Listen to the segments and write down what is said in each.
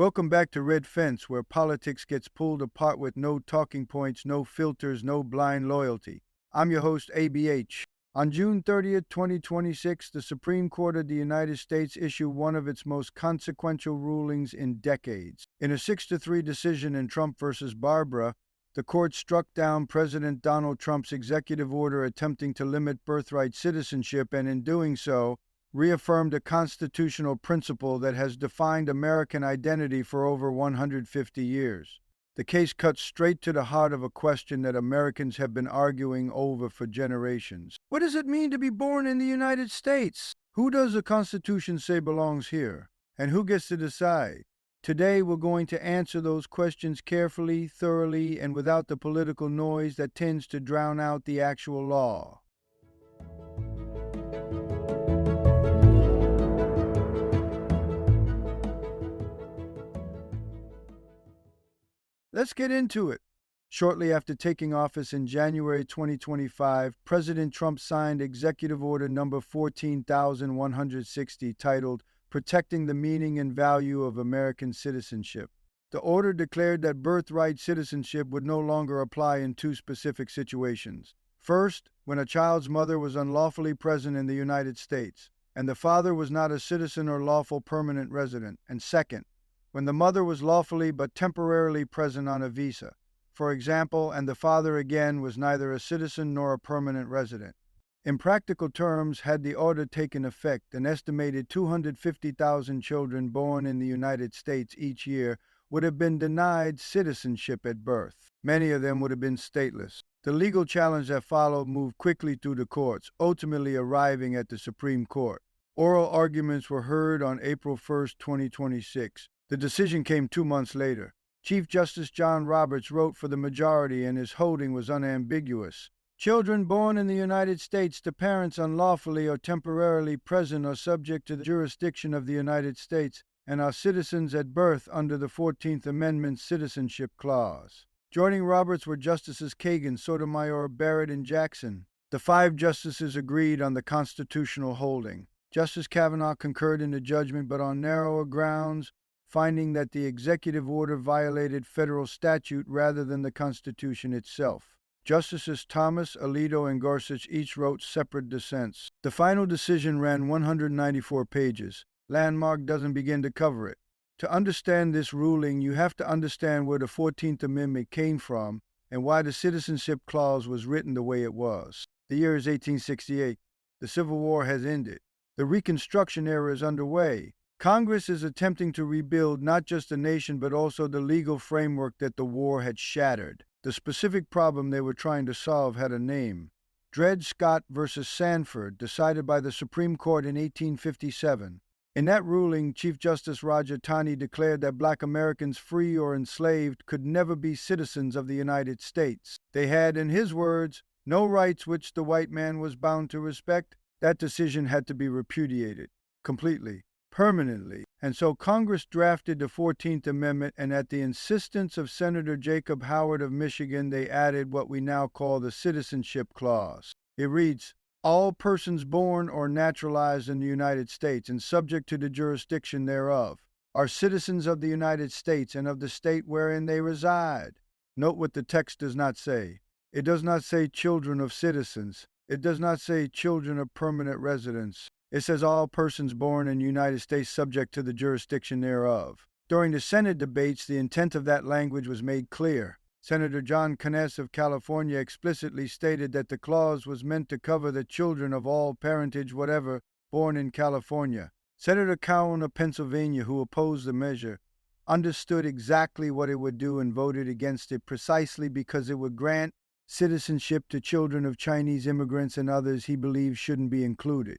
Welcome back to Red Fence, where politics gets pulled apart with no talking points, no filters, no blind loyalty. I'm your host, ABH. On June 30th, 2026, the Supreme Court of the United States issued one of its most consequential rulings in decades. In a 6-3 decision in Trump versus Barbara, the court struck down President Donald Trump's executive order attempting to limit birthright citizenship and, in doing so, reaffirmed a constitutional principle that has defined American identity for over 150 years. The case cuts straight to the heart of a question that Americans have been arguing over for generations. What does it mean to be born in the United States? Who does the Constitution say belongs here? And who gets to decide? Today, we're going to answer those questions carefully, thoroughly, and without the political noise that tends to drown out the actual law. Let's get into it. Shortly after taking office in January 2025, President Trump signed Executive Order Number 14,160 titled Protecting the Meaning and Value of American Citizenship. The order declared that birthright citizenship would no longer apply in two specific situations. First, when a child's mother was unlawfully present in the United States, and the father was not a citizen or lawful permanent resident. And second, when the mother was lawfully but temporarily present on a visa, for example, and the father again was neither a citizen nor a permanent resident. In practical terms, had the order taken effect, an estimated 250,000 children born in the United States each year would have been denied citizenship at birth. Many of them would have been stateless. The legal challenge that followed moved quickly through the courts, ultimately arriving at the Supreme Court. Oral arguments were heard on April 1, 2026. The decision came 2 months later. Chief Justice John Roberts wrote for the majority, and his holding was unambiguous. Children born in the United States to parents unlawfully or temporarily present are subject to the jurisdiction of the United States and are citizens at birth under the 14th Amendment Citizenship Clause. Joining Roberts were Justices Kagan, Sotomayor, Barrett, and Jackson. The 5 justices agreed on the constitutional holding. Justice Kavanaugh concurred in the judgment, but on narrower grounds, finding that the executive order violated federal statute rather than the Constitution itself. Justices Thomas, Alito, and Gorsuch each wrote separate dissents. The final decision ran 194 pages. Landmark doesn't begin to cover it. To understand this ruling, you have to understand where the 14th Amendment came from and why the Citizenship Clause was written the way it was. The year is 1868. The Civil War has ended. The Reconstruction era is underway. Congress is attempting to rebuild not just a nation but also the legal framework that the war had shattered. The specific problem they were trying to solve had a name. Dred Scott versus Sanford, decided by the Supreme Court in 1857. In that ruling, Chief Justice Roger Taney declared that Black Americans, free or enslaved, could never be citizens of the United States. They had, in his words, no rights which the white man was bound to respect. That decision had to be repudiated completely, permanently, and so Congress drafted the 14th Amendment, and at the insistence of Senator Jacob Howard of Michigan, they added what we now call the Citizenship Clause. It reads, all persons born or naturalized in the United States and subject to the jurisdiction thereof are citizens of the United States and of the state wherein they reside. Note what the text does not say. It does not say children of citizens. It does not say children of permanent residents. It says all persons born in the United States subject to the jurisdiction thereof. During the Senate debates, the intent of that language was made clear. Senator John Conness of California explicitly stated that the clause was meant to cover the children of all parentage whatever born in California. Senator Cowan of Pennsylvania, who opposed the measure, understood exactly what it would do and voted against it precisely because it would grant citizenship to children of Chinese immigrants and others he believed shouldn't be included.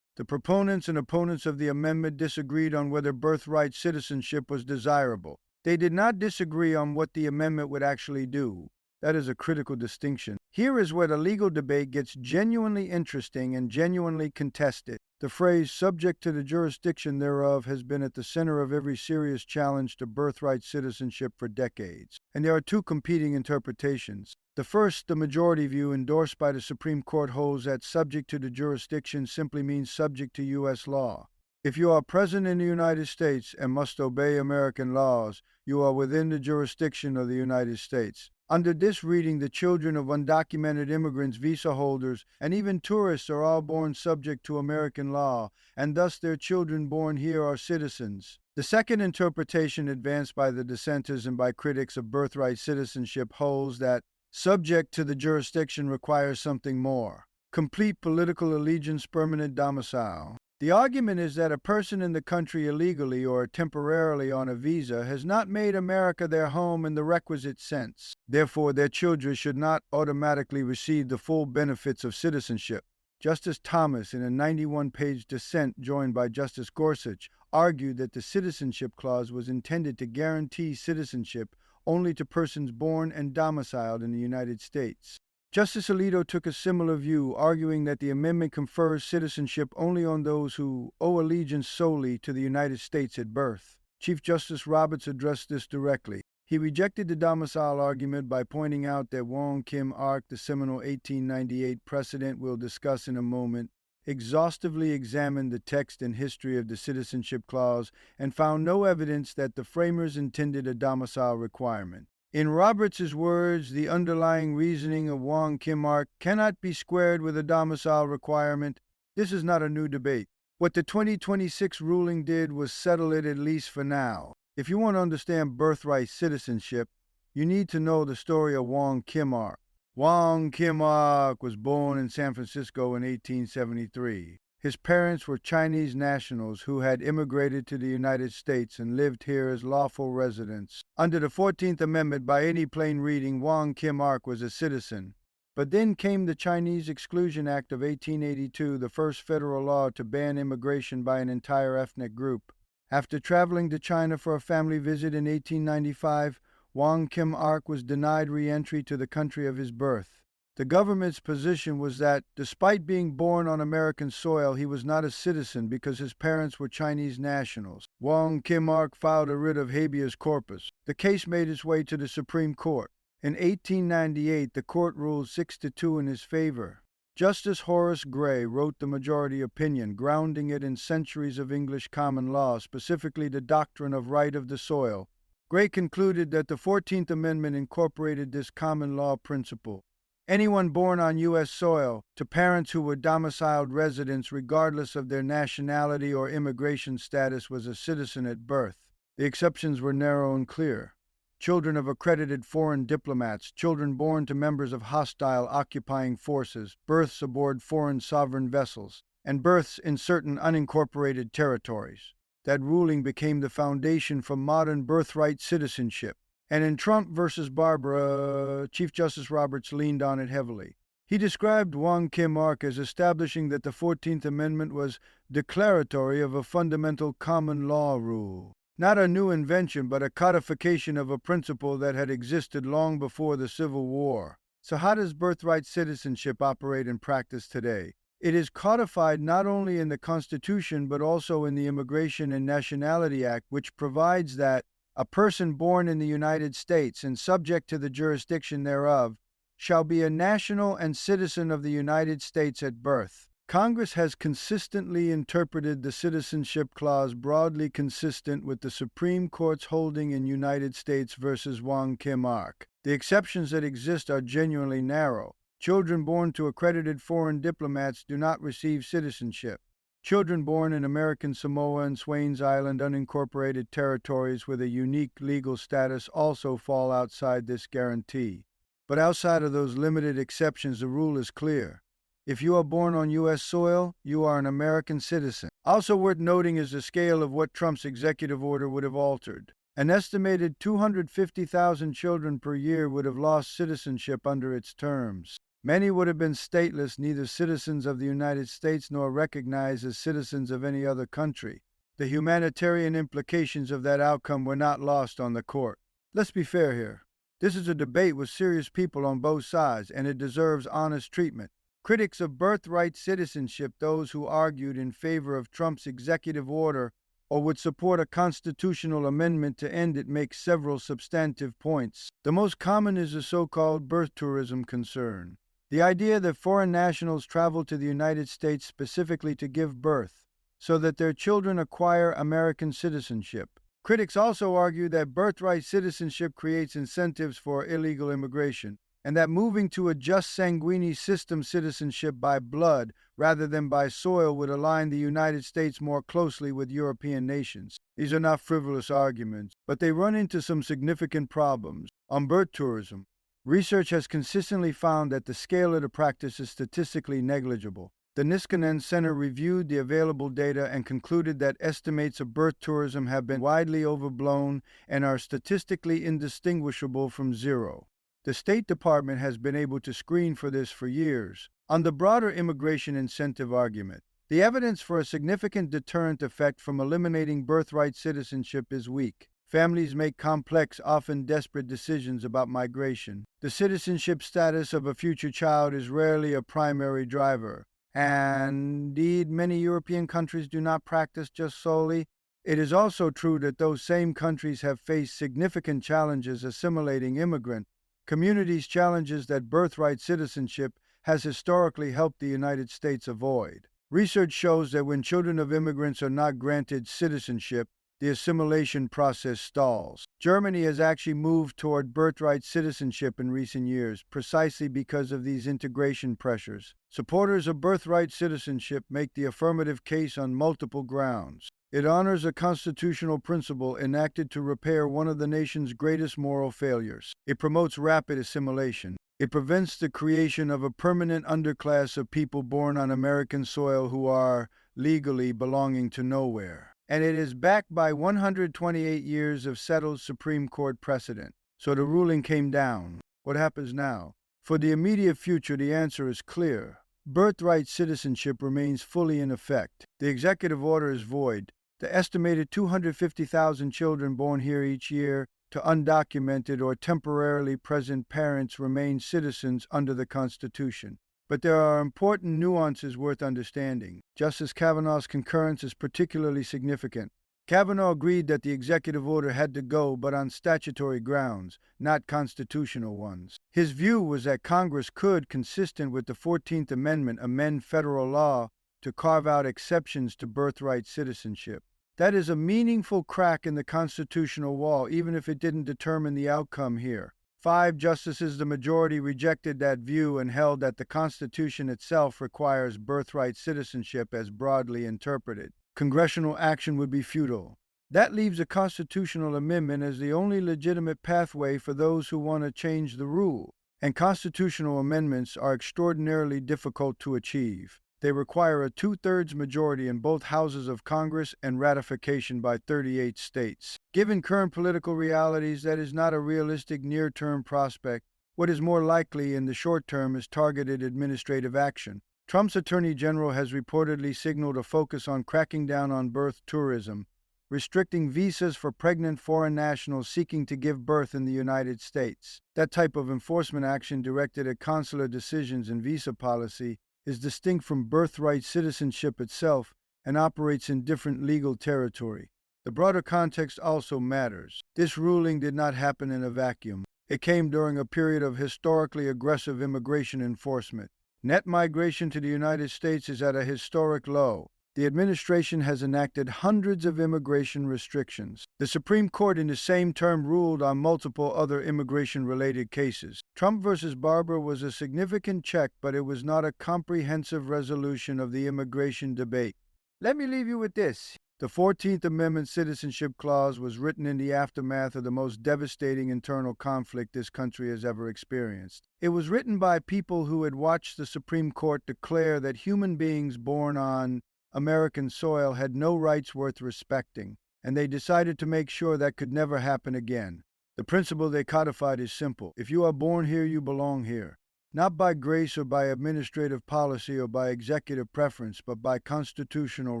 The proponents and opponents of the amendment disagreed on whether birthright citizenship was desirable. They did not disagree on what the amendment would actually do. That is a critical distinction. Here is where the legal debate gets genuinely interesting and genuinely contested. The phrase subject to the jurisdiction thereof has been at the center of every serious challenge to birthright citizenship for decades. And there are two competing interpretations. The first, the majority view endorsed by the Supreme Court, holds that subject to the jurisdiction simply means subject to U.S. law. If you are present in the United States and must obey American laws, you are within the jurisdiction of the United States. Under this reading, the children of undocumented immigrants, visa holders, and even tourists are all born subject to American law, and thus their children born here are citizens. The second interpretation advanced by the dissenters and by critics of birthright citizenship holds that subject to the jurisdiction requires something more: complete political allegiance, permanent domicile. The argument is that a person in the country illegally or temporarily on a visa has not made America their home in the requisite sense. Therefore, their children should not automatically receive the full benefits of citizenship. Justice Thomas, in a 91-page dissent joined by Justice Gorsuch, argued that the Citizenship Clause was intended to guarantee citizenship only to persons born and domiciled in the United States. Justice Alito took a similar view, arguing that the amendment confers citizenship only on those who owe allegiance solely to the United States at birth. Chief Justice Roberts addressed this directly. He rejected the domicile argument by pointing out that Wong Kim Ark, the seminal 1898 precedent we'll discuss in a moment, exhaustively examined the text and history of the Citizenship Clause and found no evidence that the framers intended a domicile requirement. In Roberts' words, the underlying reasoning of Wong Kim Ark cannot be squared with a domicile requirement. This is not a new debate. What the 2026 ruling did was settle it, at least for now. If you want to understand birthright citizenship, you need to know the story of Wong Kim Ark. Wong Kim Ark was born in San Francisco in 1873. His parents were Chinese nationals who had immigrated to the United States and lived here as lawful residents. Under the 14th Amendment, by any plain reading, Wong Kim Ark was a citizen. But then came the Chinese Exclusion Act of 1882, the first federal law to ban immigration by an entire ethnic group. After traveling to China for a family visit in 1895, Wong Kim Ark was denied re-entry to the country of his birth. The government's position was that, despite being born on American soil, he was not a citizen because his parents were Chinese nationals. Wong Kim Ark filed a writ of habeas corpus. The case made its way to the Supreme Court. In 1898, the court ruled 6-2 in his favor. Justice Horace Gray wrote the majority opinion, grounding it in centuries of English common law, specifically the doctrine of right of the soil. Gray concluded that the 14th Amendment incorporated this common law principle. Anyone born on U.S. soil to parents who were domiciled residents regardless of their nationality or immigration status was a citizen at birth. The exceptions were narrow and clear. Children of accredited foreign diplomats, children born to members of hostile occupying forces, births aboard foreign sovereign vessels, and births in certain unincorporated territories. That ruling became the foundation for modern birthright citizenship. And in Trump versus Barbara, Chief Justice Roberts leaned on it heavily. He described Wong Kim Ark as establishing that the 14th Amendment was declaratory of a fundamental common law rule. Not a new invention, but a codification of a principle that had existed long before the Civil War. So how does birthright citizenship operate in practice today? It is codified not only in the Constitution, but also in the Immigration and Nationality Act, which provides that a person born in the United States and subject to the jurisdiction thereof shall be a national and citizen of the United States at birth. Congress has consistently interpreted the Citizenship Clause broadly consistent with the Supreme Court's holding in United States versus Wong Kim Ark. The exceptions that exist are genuinely narrow. Children born to accredited foreign diplomats do not receive citizenship. Children born in American Samoa and Swains Island unincorporated territories with a unique legal status also fall outside this guarantee. But outside of those limited exceptions, the rule is clear. If you are born on U.S. soil, you are an American citizen. Also worth noting is the scale of what Trump's executive order would have altered. An estimated 250,000 children per year would have lost citizenship under its terms. Many would have been stateless, neither citizens of the United States nor recognized as citizens of any other country. The humanitarian implications of that outcome were not lost on the court. Let's be fair here. This is a debate with serious people on both sides, and it deserves honest treatment. Critics of birthright citizenship, those who argued in favor of Trump's executive order or would support a constitutional amendment to end it, make several substantive points. The most common is the so-called birth tourism concern. The idea that foreign nationals travel to the United States specifically to give birth, so that their children acquire American citizenship. Critics also argue that birthright citizenship creates incentives for illegal immigration, and that moving to a jus sanguinis system citizenship by blood rather than by soil would align the United States more closely with European nations. These are not frivolous arguments, but they run into some significant problems. On birth tourism, research has consistently found that the scale of the practice is statistically negligible. The Niskanen Center reviewed the available data and concluded that estimates of birth tourism have been widely overblown and are statistically indistinguishable from zero. The State Department has been able to screen for this for years. On the broader immigration incentive argument, the evidence for a significant deterrent effect from eliminating birthright citizenship is weak. Families make complex, often desperate decisions about migration. The citizenship status of a future child is rarely a primary driver. And indeed, many European countries do not practice just solely. It is also true that those same countries have faced significant challenges assimilating immigrant communities, challenges that birthright citizenship has historically helped the United States avoid. Research shows that when children of immigrants are not granted citizenship, the assimilation process stalls. Germany has actually moved toward birthright citizenship in recent years, precisely because of these integration pressures. Supporters of birthright citizenship make the affirmative case on multiple grounds. It honors a constitutional principle enacted to repair one of the nation's greatest moral failures. It promotes rapid assimilation. It prevents the creation of a permanent underclass of people born on American soil who are legally belonging to nowhere. And it is backed by 128 years of settled Supreme Court precedent. So the ruling came down. What happens now? For the immediate future, the answer is clear. Birthright citizenship remains fully in effect. The executive order is void. The estimated 250,000 children born here each year to undocumented or temporarily present parents remain citizens under the Constitution. But there are important nuances worth understanding. Justice Kavanaugh's concurrence is particularly significant. Kavanaugh agreed that the executive order had to go, but on statutory grounds, not constitutional ones. His view was that Congress could, consistent with the 14th Amendment, amend federal law to carve out exceptions to birthright citizenship. That is a meaningful crack in the constitutional wall, even if it didn't determine the outcome here. 5 justices, the majority, rejected that view and held that the Constitution itself requires birthright citizenship as broadly interpreted. Congressional action would be futile. That leaves a constitutional amendment as the only legitimate pathway for those who want to change the rule. And constitutional amendments are extraordinarily difficult to achieve. They require a 2/3 majority in both houses of Congress and ratification by 38 states. Given current political realities, that is not a realistic near-term prospect. What is more likely in the short term is targeted administrative action. Trump's Attorney General has reportedly signaled a focus on cracking down on birth tourism, restricting visas for pregnant foreign nationals seeking to give birth in the United States. That type of enforcement action directed at consular decisions and visa policy is distinct from birthright citizenship itself and operates in different legal territory. The broader context also matters. This ruling did not happen in a vacuum. It came during a period of historically aggressive immigration enforcement. Net migration to the United States is at a historic low. The administration has enacted hundreds of immigration restrictions. The Supreme Court in the same term ruled on multiple other immigration-related cases. Trump versus Barber was a significant check, but it was not a comprehensive resolution of the immigration debate. Let me leave you with this. The 14th Amendment Citizenship Clause was written in the aftermath of the most devastating internal conflict this country has ever experienced. It was written by people who had watched the Supreme Court declare that human beings born on American soil had no rights worth respecting, and they decided to make sure that could never happen again. The principle they codified is simple. If you are born here, you belong here. Not by grace or by administrative policy or by executive preference, but by constitutional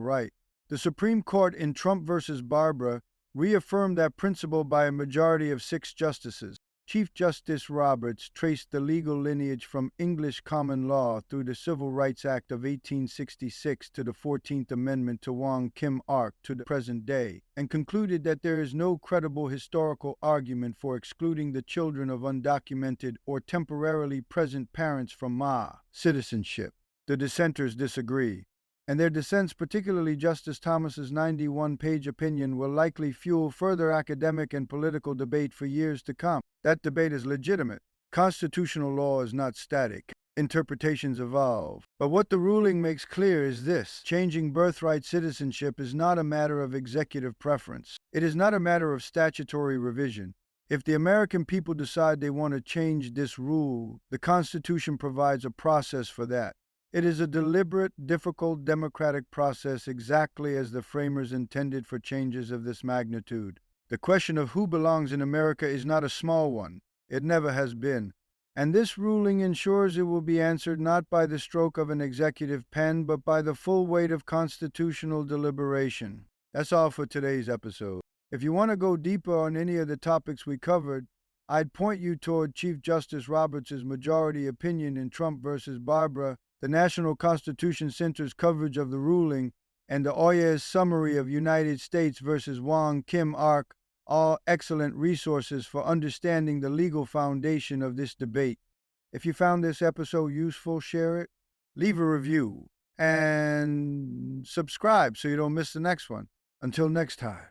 right. The Supreme Court in Trump versus Barbara reaffirmed that principle by a majority of 6 justices. Chief Justice Roberts traced the legal lineage from English common law through the Civil Rights Act of 1866 to the 14th Amendment to Wong Kim Ark to the present day, and concluded that there is no credible historical argument for excluding the children of undocumented or temporarily present parents from citizenship. The dissenters disagree. and their dissents, particularly Justice Thomas's 91-page opinion, will likely fuel further academic and political debate for years to come. That debate is legitimate. Constitutional law is not static. Interpretations evolve. But what the ruling makes clear is this: changing birthright citizenship is not a matter of executive preference. It is not a matter of statutory revision. If the American people decide they want to change this rule, the Constitution provides a process for that. It is a deliberate, difficult democratic process exactly as the framers intended for changes of this magnitude. The question of who belongs in America is not a small one. It never has been. And this ruling ensures it will be answered not by the stroke of an executive pen, but by the full weight of constitutional deliberation. That's all for today's episode. If you want to go deeper on any of the topics we covered, I'd point you toward Chief Justice Roberts' majority opinion in Trump versus Barbara, the National Constitution Center's coverage of the ruling, and the Oyer's summary of United States versus Wong Kim Ark, all excellent resources for understanding the legal foundation of this debate. If you found this episode useful, share it, leave a review, and subscribe so you don't miss the next one. Until next time.